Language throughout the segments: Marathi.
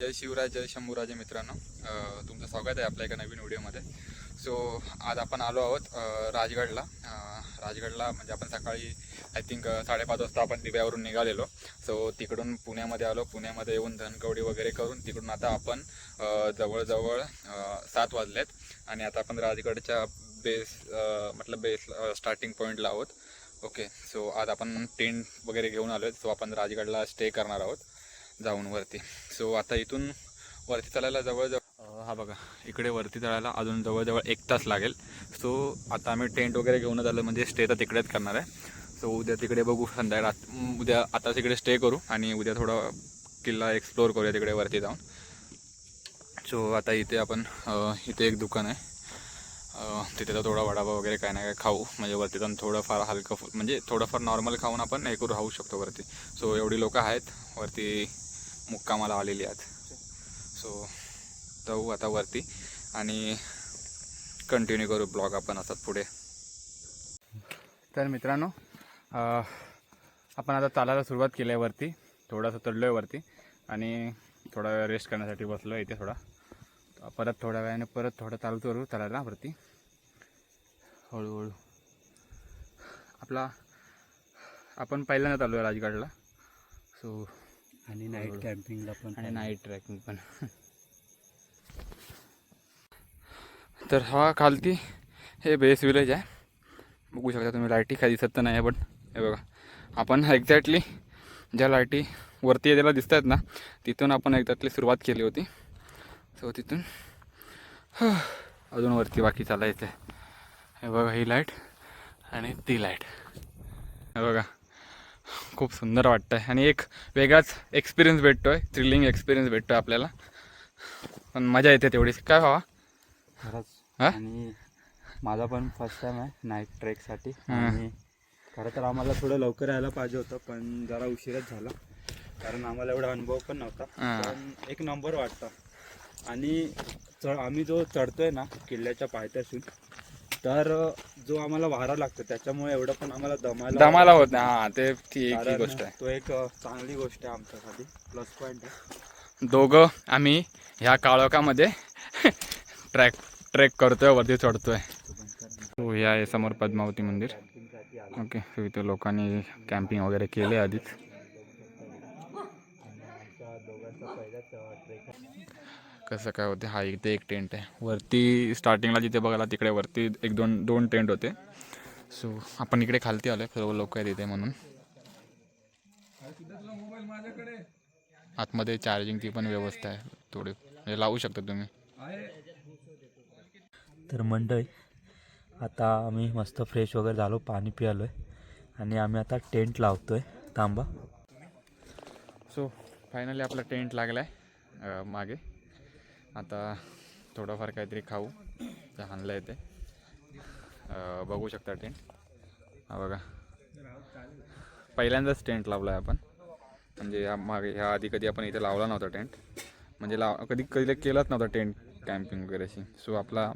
जय शिवराज, जय शंभूराजे मित्रांनो, तुमचं स्वागत आहे आपल्या एका नवीन व्हिडिओमध्ये. सो आज आपण आलो आहोत राजगडला. राजगडला म्हणजे आपण सकाळी आय थिंक 5:30 वाजता आपण दिव्यावरून निघालेलो. सो तिकडून पुण्यामध्ये आलो. पुण्यामध्ये येऊन धनकवडी वगैरे करून तिकडून आता आपण जवळजवळ 7 वाजलेत आणि आता आपण राजगडच्या बेस स्टार्टिंग पॉईंटला आहोत. ओके, सो आज आपण टेंट वगैरे घेऊन आलो. सो आपण राजगडला स्टे करणार आहोत जाऊन वरती. सो आता इथून वरती चढायला जवळजवळ हा बघा इकडे वरती चढायला अजून जवळजवळ 1 तास लागेल. सो आता आम्ही टेंट वगैरे घेऊनच आलो, म्हणजे स्टे तर तिकडेच करणार आहे. सो उद्या तिकडे बघू उद्या आता तिकडे स्टे करू आणि उद्या थोडा किल्ला एक्सप्लोअर करूया तिकडे वरती जाऊन. सो आता इथे आपण इथे एक दुकान आहे, तिथे तर थोडा वडापाव वगैरे काय ना काय खाऊ, म्हणजे वरती जाऊन थोडंफार हलकं म्हणजे थोडंफार नॉर्मल खाऊन आपण हे करू राहू शकतो वरती. सो एवढी लोकं आहेत वरती मुक्कामाला आलेली आहेत. सो जाऊ आता वरती आणि कंटिन्यू करू ब्लॉग आपण असतात पुढे. तर मित्रांनो, आपण आता चालायला सुरुवात केली आहे वरती. थोडंसं चढलो आहे वरती आणि थोडा वेळ रेस्ट करण्यासाठी बसलो आहे इथे. परत थोड्या वेळाने परत थोडं चालू करू चालायला वरती हळूहळू. आपण पहिल्यांदा चालू आहे राजगडला. सो आणि नाईट कॅम्पिंगला पण आणि नाईट ट्रॅकिंग पण. तर हा खालती हे बेस विलेज आहे, बघू शकता तुम्ही. लाईटी काही दिसत तर नाही आहे, पण हे बघा आपण एक्झॅक्टली ज्या लाईटी वरती यायला दिसत आहेत ना, तिथून आपण एक्झॅक्टली सुरुवात केली होती. सो तिथून अजून वरती बाकी चालायचं आहे. हे बघा ही लाईट आणि ती लाईट, हे बघा खूप सुंदर वाटतं आहे आणि एक वेगळाच एक्सपिरियन्स भेटतो आहे, थ्रिलिंग एक्सपिरियन्स भेटतो आहे आपल्याला. पण मजा येते तेवढीच. काय व्हावा खरंच. हां आणि माझा पण फर्स्ट टाईम आहे नाईट ट्रेकसाठी. आणि खरं तर आम्हाला थोडं लवकर यायला पाहिजे होतं, पण जरा उशीरच झाला, कारण आम्हाला एवढा अनुभव पण नव्हता. पण एक नंबर वाटतं. आणि आम्ही जो चढतोय ना किल्ल्याच्या पायथ्यासून, तर जो आम्हाला वारा लागतो त्याच्यामुळे एवढं पण आम्हाला दमाला होत नाही. हां ते ठीक ही गोष्ट आहे. तो एक चांगली गोष्ट आहे आमच्यासाठी, प्लस पॉईंट आहे. दोघं आम्ही ह्या काळोखामध्ये ट्रेक करतोय, वरती चढतोय. हो, हे आहे समोर पद्मावती मंदिर. ओके, सो इथे लोकांनी कॅम्पिंग वगैरे केले आधीच. कसं काय होते, हा इथे एक टेंट आहे वरती स्टार्टिंगला जिथे बघायला तिकडे वरती एक दोन टेंट होते. सो आपण इकडे खालती आलो आहे, सर्व लोक आहेत इथे म्हणून. आतमध्ये चार्जिंगची पण व्यवस्था आहे, थोडी म्हणजे लावू शकता तुम्ही. तर मंडळी, आता आम्ही मस्त फ्रेश वगैरे झालो, पाणी पियालो आहे आणि आम्ही आता टेंट लावतो आहे. थांबा. सो फायनली आपला टेंट लागला आहे मागे. आता थोडंफार काहीतरी खाऊ, ते आणलं आहे ते. बघू शकता टेंट, हा बघा पहिल्यांदाच टेंट लावला आहे आपण. म्हणजे मागे ह्या आधी कधी आपण इथे लावला नव्हता टेंट, म्हणजे कधी केलाच नव्हता टेंट कॅम्पिंग वगैरेची. सो आपला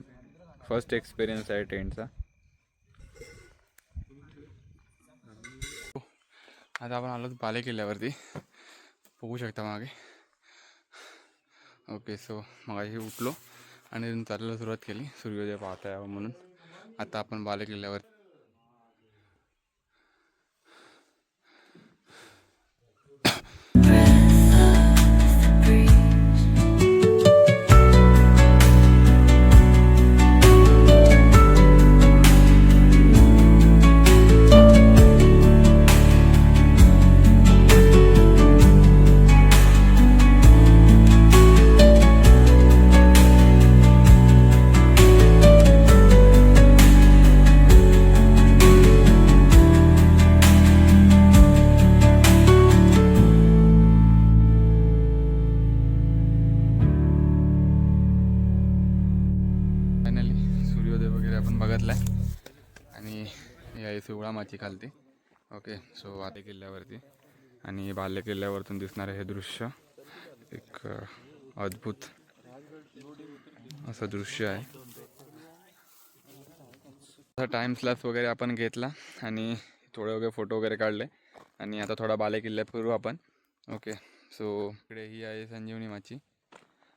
फर्स्ट एक्सपिरियन्स आहे टेंटचा. आता आपण आलो बाले किल्ल्यावरती, बघू शकता मागे. ओके, सो मगाशी उठलो आणि चालायला सुरुवात केली सूर्योदय पाहता यावं म्हणून. आता आपण बाले किल्ल्यावर. बघितलाय आणि हे आहे सुवळामाची खालती. ओके, सो आता किल्ल्यावरती आणि बाले किल्ल्यावरतून दिसणारे हे दृश्य एक अद्भुत असं दृश्य आहे. आता टाइम स्लॅप्स वगैरे आपण घेतला आणि थोडे वगैरे फोटो वगैरे काढले आणि आता थोडा बाले किल्ल्यात फिरू आपण. ओके, सो इकडे ही आहे संजीवनी माची.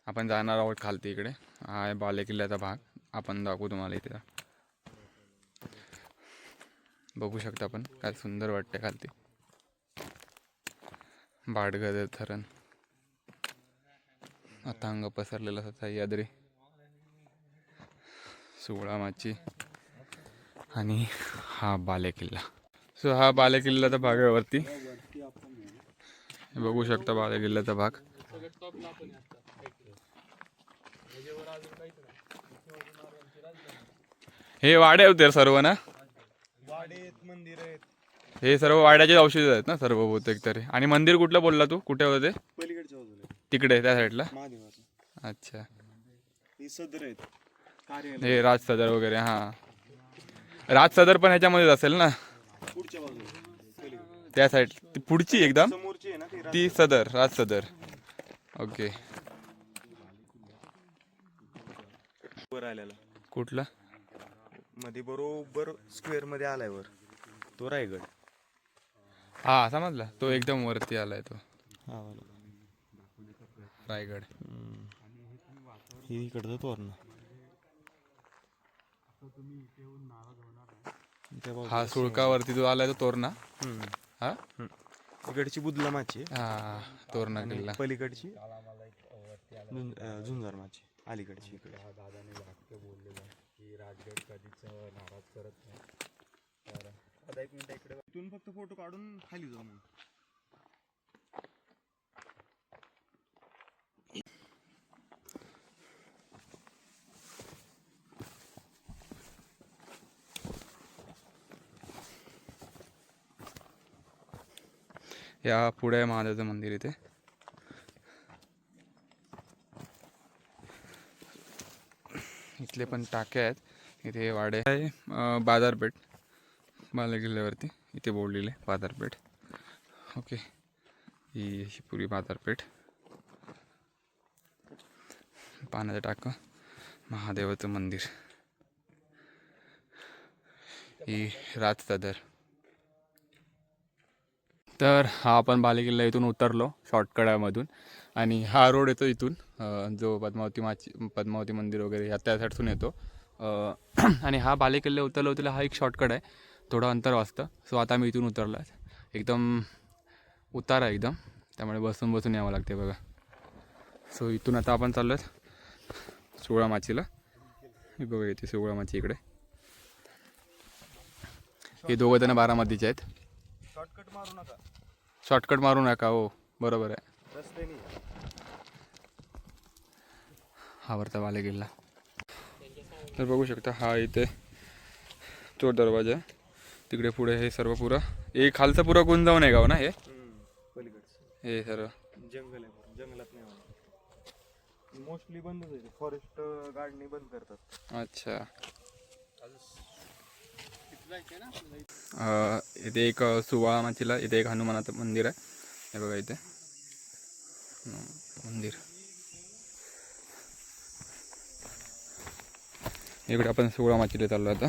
आपण जाणार आहोत खालती इकडे. हा आहे बालेकिल्ल्याचा भाग, आपण दाखवू तुम्हाला इथे. बघू शकता आपण, काय सुंदर वाटते खालती. बाडगद धरण, अथांग पसरलेला सह्याद्री, सुवळामाची आणि हा बालेकिल्ला. सो हा बालेकिल्ल्याचा भाग आहे वरती. बघू शकता बालेकिल्ल्याचा भाग. हे वाडे होते सर्व ना, मंदिर आहेत, हे सर्व वाड्याचे औषध आहेत ना सर्व बहुतेक तरी. आणि मंदिर कुठलं बोलला तू, कुठे होते? पलीकडच्या बाजूला तिकडे त्या साईडला. महादेवाचं. अच्छा, ही सदर आहेत, कार्यालय हे राज सदर वगैरे. हां, राज सदर पण ह्याच्यामध्येच असेल ना, पुढच्या बाजूला त्या साईड पुढची एकदम समोरची आहे ना ती सदर, राज सदर. ओके. वर आलेला कुठला? मध्ये बरोबर स्क्वेअर मध्ये आलाय वर, तो रायगड. हा समजला, तो एकदम वरती आलाय तो हा रायगड. ही इकडचं तोरण. हा सुळकावरती जो आलाय तो तोरणा. हा, इकडची बुदलामाची हा तोरणा किल्ला. पलीकडची झुंजारमाची, अलीकडची इकडे. दादाने वाक्य बोललेलं की राजगड कधीच नाराज करत नाही. तर आता एक मिनिट इकडे, इथून फक्त फोटो काढून खाली जाऊ मग. या पुढे महादेवाचं मंदिर इथे. इथले पण टाके आहेत. इथे वाडे आहे. बाजारपेठ बालेकिल्ल्यावरती इथे बोललेले बाजारपेठ. ओके, ही अशी पुरी बाजारपेठ. पाण्याचं टाकं, महादेवाचं मंदिर, ही राज सदर. तर हा आपण बालेकिल्ला इथून उतरलो शॉर्टकटामधून. आणि हा रोड येतो इथून, जो पद्मावती मंदिर वगैरे या त्या साईडसून येतो. आणि हा बालेकिल्ला उतरला हा एक शॉर्टकट आहे, थोडं अंतर वाचतं. सो आता मी इथून उतरला आहे. एकदम उतार आहे एकदम, त्यामुळे बसून बसून यावं लागते बघा. सो इथून आता आपण चाललो आहे सुवळामाचीला. हे बघा इथे सुवळामाची इकडे. हे दोघं जण बारामतीचे आहेत. शॉर्टकट मारू नका, शॉर्टकट मारू नका. हो बरोबर आहे. रस्त्याने हा वरचा बालेकिल्ला. तर बघू शकता हा इथे तो दरवाजा. तिकडे पुढे हे सर्व पुरा, हे खालचा पुरा गुंजावून आहे गाव ना हे. पलीकडचं हे सर्व जंगल आहे, जंगलात नाही होणार. मोस्टली बंदच आहे, फॉरेस्ट गार्डनी बंद करतात. अच्छा. इथे एक सुवळामाचीला इथे एक हनुमानाचं मंदिर आहे. हे बघा इथे मंदिर. इकडे आपण सुवळामाचीला चाललो आता.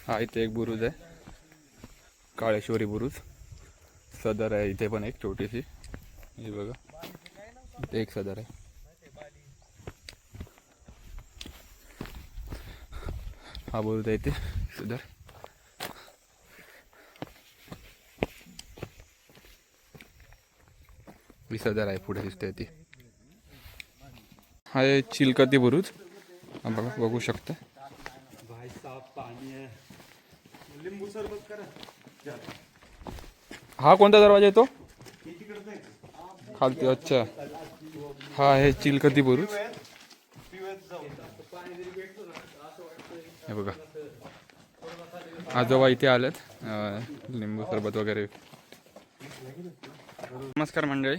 हा इथे एक बुरुज आहे, काळेश्वरी बुरुज. सदर आहे इथे पण एक छोटीशी. हे बघा इथे एक सदर आहे. हा बुरुज आहे इथे सदर. ही सदर आहे पुढे दिसते ती. हा आहे चिलकती बुरुज. हा बघा, बघू शकता. भाई साहब पाणी आहे, लिंबू सरबत करा. हा कोणता दरवाजा येतो खालती? अच्छा, हा आहे चिलकती बुरुज. हे बघा आजोबा इथे आलेत लिंबू सरबत वगैरे. नमस्कार मंडळी,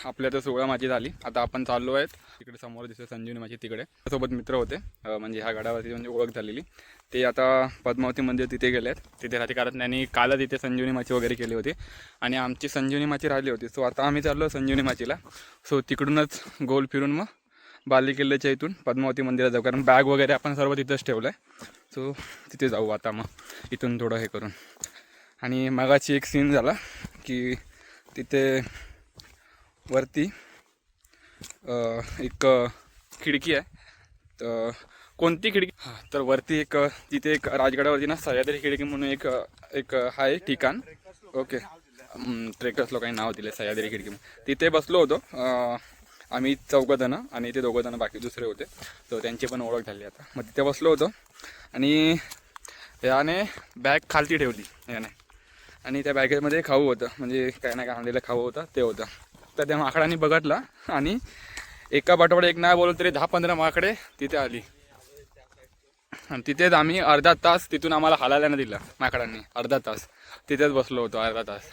आपल्या तर सुवळामाची झाली. आता आपण चाललो आहेत तिकडे समोर दिसते संजीवनी माची. तिकडे सोबत मित्र होते, म्हणजे ह्या गडावरती म्हणजे ओळख झालेली. ते आता पद्मावती मंदिर तिथे गेले आहेत, तिथे राहते. कारण त्यांनी कालच इथे संजीवनी माची वगैरे केली होती आणि आमची संजीवनी माची राहिली होती. सो आता आम्ही चाललो संजीवनी माचीला. सो तिकडूनच गोल फिरून मग बालेकिल्ल्याच्या इथून पद्मावती मंदिरात जाऊ, कारण बॅग वगैरे आपण सर्व तिथंच ठेवलं आहे. सो तिथे जाऊ आता मग इथून थोडं हे करून. आणि मगाची एक सीन झाला की तिथे वरती एक खिडकी आहे. तर कोणती खिडकी, तर वरती एक तिथे एक राजगडावरती ना सह्याद्री खिडकी म्हणून एक एक आहे ठिकाण. ओके, ट्रेकर्स लोकांनी नाव दिले सह्याद्री खिडकी. तिथे बसलो होतो आम्ही 4 जण आणि ते 2 जण बाकी दुसरे होते. तर त्यांची पण ओळख झाली आता. मग तिथे बसलो होतो आणि याने बॅग खालती ठेवली याने, आणि त्या बॅगेमध्ये खाऊ होतं, म्हणजे काय ना काय आणलेलं खाऊ होतं ते होतं. तर त्या माकडांनी बघितला आणि एका पाठोपाठ एक नाही बोलत तरी 10-15 माकडे तिथे आली. आणि तिथेच आम्ही अर्धा तास, तिथून आम्हाला हालायला नाही दिलं माकडांनी. अर्धा तास तिथेच बसलो होतो, अर्धा तास.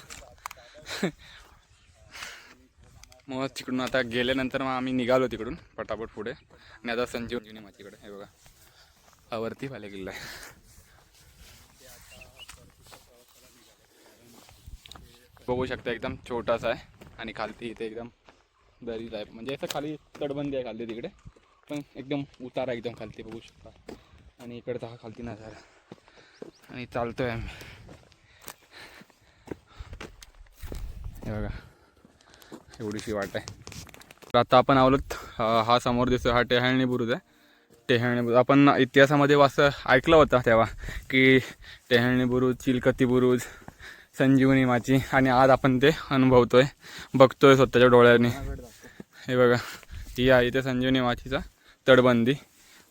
मग तिकडून आता गेल्यानंतर मग आम्ही निघालो तिकडून पटापट पुढे. आणि आता संजीवनी माचीकडे हे बघा, हा वरती पाले किल्ला आहे. बघू शकता एकदम छोटासा आहे आणि खालती इथे एकदम दरीच आहे, म्हणजे असं खाली तटबंदी आहे खालती तिकडे, पण एकदम उतारा एकदम खालती बघू शकता. आणि इकडचा हा खालती नजारा आणि चालतोय आम्ही. हे बघा एवढीशी वाट आहे. तर आता आपण आलोत, हा समोर दिसतो हा टेहाळणी बुरुज आहे. टेहाळणी बुरुज आपण इतिहासामध्ये ऐकलं होतं तेव्हा की टेहाळणी बुरुज, चिलकती बुरुज, संजीवनी माची, आणि आज आपण ते अनुभवतोय, बघतोय स्वतःच्या डोळ्यांनी. हे बघा ही आहे इथे संजीवनी माचीचा तटबंदी.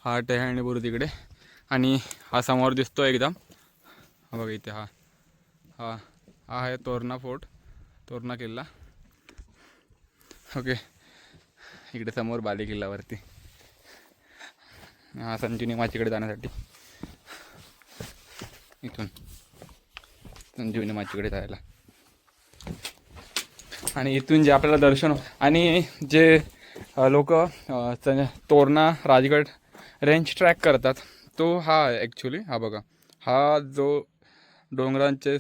हा टेहाळणी बुरुज इकडे, आणि हा समोर दिसतो एकदम, हा बघा इथे हा हा हा आहे तोरणा फोर्ट, तोरणा किल्ला. ओके, इकडे समोर बाले किल्ल्यावरती हा संजीवनी माचीकडे जाण्यासाठी, इथून संजीवनी माचीकडे जायला. आणि इथून जे आपल्याला दर्शन, आणि जे लोक तोरणा राजगड रेंज ट्रॅक करतात तो हा आहे ॲक्च्युली. हा बघा, हा जो डोंगरांचे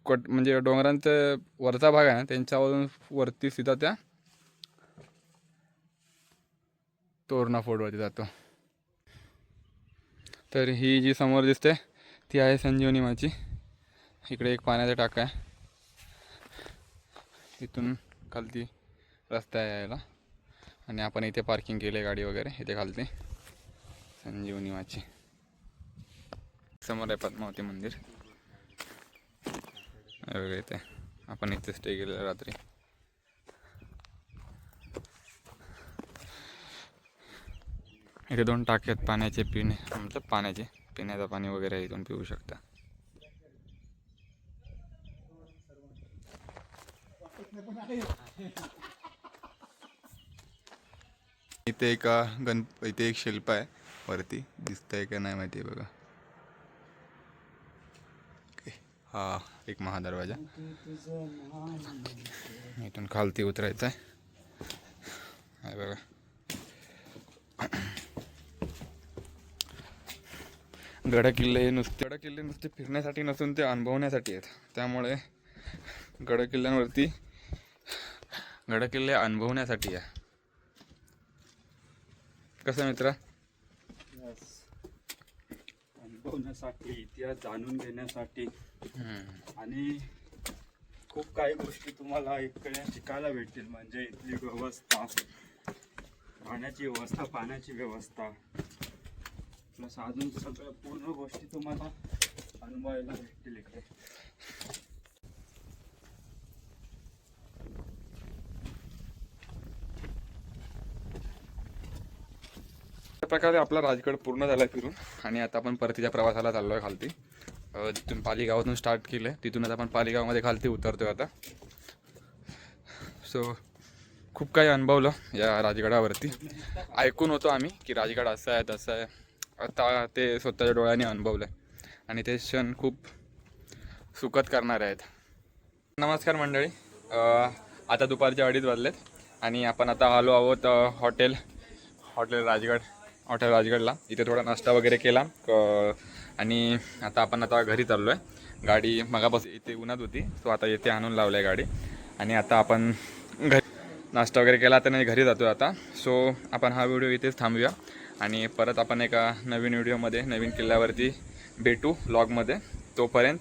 म्हणजे डोंगरांचा वरचा भाग आहे ना, त्यांच्यावरून वरती सीधा त्या तोरणा फोर्टवरती जातो. तर ही जी समोर दिसते ती आहे संजीवनी माची. इकडे एक पाण्याचा टाका आहे, इथून खालती रस्ता आहे यायला, आणि आपण इथे पार्किंग केले गाडी वगैरे इथे खालती. संजीवनी माची समोर आहे पद्मावती मंदिर. इथे आपण इथे स्टे केलेला रात्री. इथे 2 टाके आहेत पाण्याचे, मतलब पाण्याचे, पिण्याचं पाणी वगैरे इथून पिऊ शकता. इथे इथे एक शिल्प आहे वरती, दिसतंय का नाही माहिती बघा. हा एक महादरवाजा, इथून खालती उतरायचं आहे बघा. गडकिल्ले नुसते फिरण्यासाठी नसून ते अनुभवण्यासाठी आहेत. त्यामुळे गडकिल्ले अनुभवण्यासाठी आहे. कसं मित्रा? अनुभवण्यासाठी, इतिहास जाणून घेण्यासाठी, आणि खूप काही गोष्टी तुम्हाला इकडे शिकायला भेटतील. म्हणजे इथली व्यवस्था, राहण्याची व्यवस्था, पाण्याची व्यवस्था, प्लस अजून सगळ्या पूर्ण गोष्टी तुम्हाला अनुभवायला भेटतील इकडे. प्रकारे आपला राजगड पूर्ण झाला फिरून, आणि आता आपण परतीच्या प्रवासाला चाललो आहे खालती. तिथून पालीगावातून स्टार्ट केलं आहे, तिथूनच आपण पालीगावमध्ये खालती उतरतो आहे आता. सो खूप काही अनुभवलं या राजगडावरती. ऐकून होतो आम्ही की राजगड असं आहे तसं आहे, आता ते स्वतःच्या डोळ्याने अनुभवलं आहे, आणि ते क्षण खूप सुखद करणारे आहेत. नमस्कार मंडळी, आता दुपारच्या 2:30 वाजलेत आणि आपण आता आलो आहोत हॉटेल राजगडला. इथे थोडा नाश्ता वगैरे केला आणि आता आपण घरी चाललो आहे. गाडी मगापासून इथे उन्हात होती, सो आता इथे आणून लावलं आहे गाडी, आणि आता आपण घरी नाश्ता वगैरे केला आता घरी जातो आता. सो आपण हा व्हिडिओ इथेच थांबूया, आणि परत आपण एका नवीन व्हिडिओमध्ये नवीन किल्ल्यावरती भेटू व्लॉगमध्ये. तोपर्यंत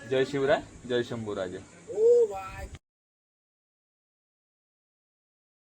जय शिवराय जय शंभूराजे.